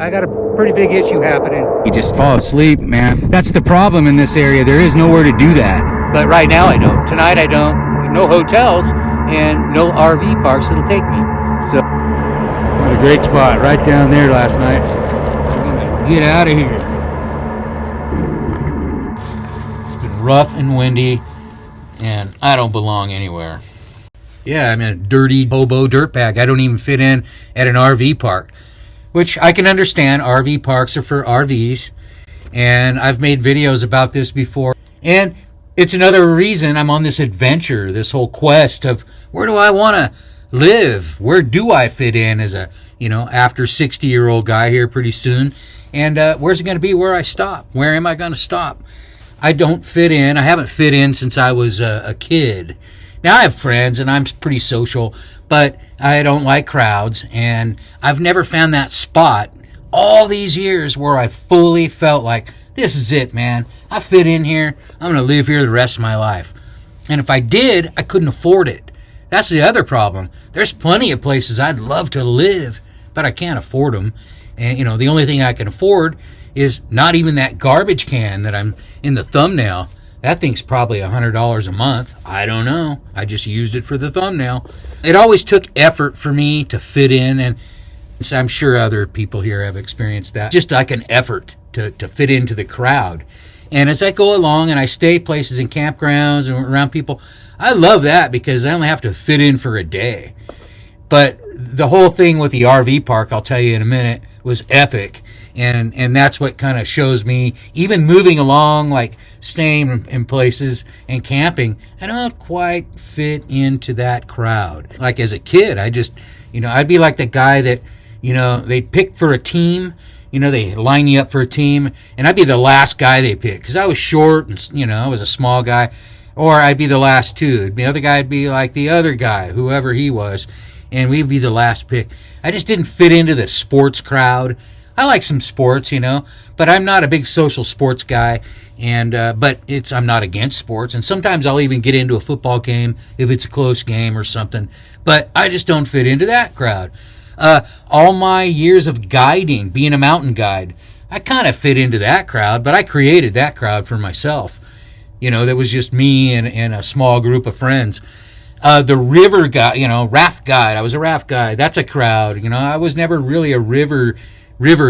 I got a pretty big issue happening. You just fall asleep, man. That's the problem in this area. There is nowhere to do that. But right now I don't. Tonight I don't. No hotels and no RV parks that'll take me. So, what a great spot right down there last night. I'm gonna get out of here. It's been rough and windy, and I don't belong anywhere. Yeah, I'm a dirty hobo dirtbag. I don't even fit in at an RV park, which I can understand. RV parks are for RVs, and I've made videos about this before. And it's another reason I'm on this adventure, this whole quest of where do I want to live? Where do I fit in as a, after 60-year-old guy here pretty soon? And where's it going to be where I stop? Where am I going to stop? I don't fit in. I haven't fit in since I was a kid. Now, I have friends, and I'm pretty social, but I don't like crowds, and I've never found that spot all these years where I fully felt like, this is it, man. I fit in here. I'm going to live here the rest of my life. And if I did, I couldn't afford it. That's the other problem. There's plenty of places I'd love to live, but I can't afford them. And, the only thing I can afford is not even that garbage can that I'm in the thumbnail. That thing's probably $100 a month. I don't know. I just used it for the thumbnail. It always took effort for me to fit in, and I'm sure other people here have experienced that. Just like an effort to fit into the crowd. And as I go along and I stay places in campgrounds and around people, I love that because I only have to fit in for a day. But the whole thing with the RV park, I'll tell you in a minute, was epic. And that's what kind of shows me, even moving along, like staying in places and camping, I don't quite fit into that crowd. Like as a kid, I just, I'd be like the guy that, they'd pick for a team. They line you up for a team, and I'd be the last guy they pick because I was short and, I was a small guy. Or I'd be the last two. The other guy would be like the other guy, whoever he was, and we'd be the last pick. I just didn't fit into the sports crowd. I like some sports, but I'm not a big social sports guy, and but I'm not against sports, and sometimes I'll even get into a football game if it's a close game or something, but I just don't fit into that crowd. All my years of guiding, being a mountain guide, I kind of fit into that crowd, but I created that crowd for myself. That was just me and a small group of friends. The river guy, raft guide, I was a raft guide, that's a crowd. I was never really a river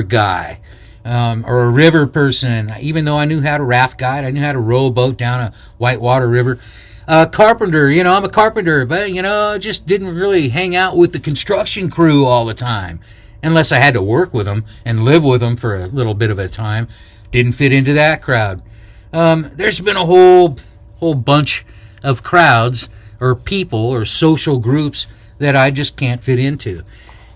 guy or a river person, even though I knew how to raft guide. I knew how to row a boat down a whitewater river. Carpenter, I'm a carpenter, but just didn't really hang out with the construction crew all the time unless I had to work with them and live with them for a little bit of a time. Didn't fit into that crowd. There's been a whole bunch of crowds or people or social groups that I just can't fit into.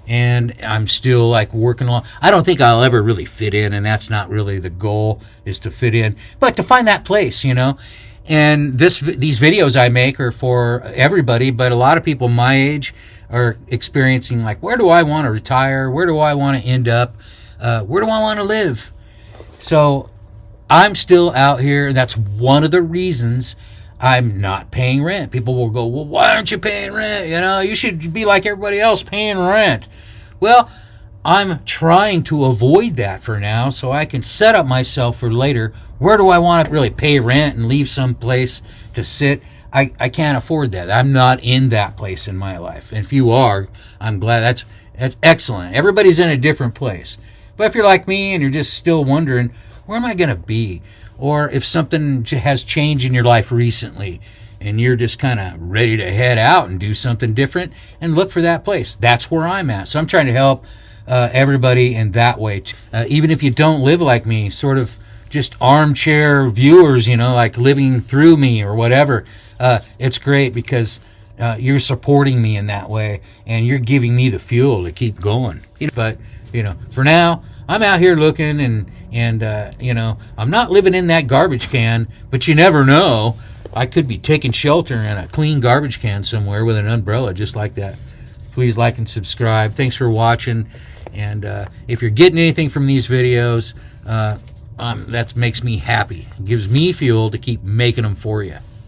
And I'm still working along. I don't think I'll ever really fit in, and that's not really the goal, is to fit in, but to find that place, And these videos I make are for everybody, but a lot of people my age are experiencing where do I want to retire? Where do I want to end up? Where do I want to live? So I'm still out here, and that's one of the reasons I'm not paying rent. People will go, well, why aren't you paying rent? You should be like everybody else paying rent. Well, I'm trying to avoid that for now so I can set up myself for later. Where do I want to really pay rent and leave some place to sit? I can't afford that. I'm not in that place in my life. And if you are, I'm glad. That's excellent. Everybody's in a different place. But if you're like me and you're just still wondering, where am I going to be? Or if something has changed in your life recently and you're just kind of ready to head out and do something different and look for that place. That's where I'm at. So I'm trying to help everybody in that way. Even if you don't live like me, sort of just armchair viewers, living through me or whatever. It's great because you're supporting me in that way and you're giving me the fuel to keep going. But, for now, I'm out here looking and I'm not living in that garbage can, but you never know. I could be taking shelter in a clean garbage can somewhere with an umbrella just like that. Please like and subscribe. Thanks for watching. And if you're getting anything from these videos, that makes me happy. It gives me fuel to keep making them for you.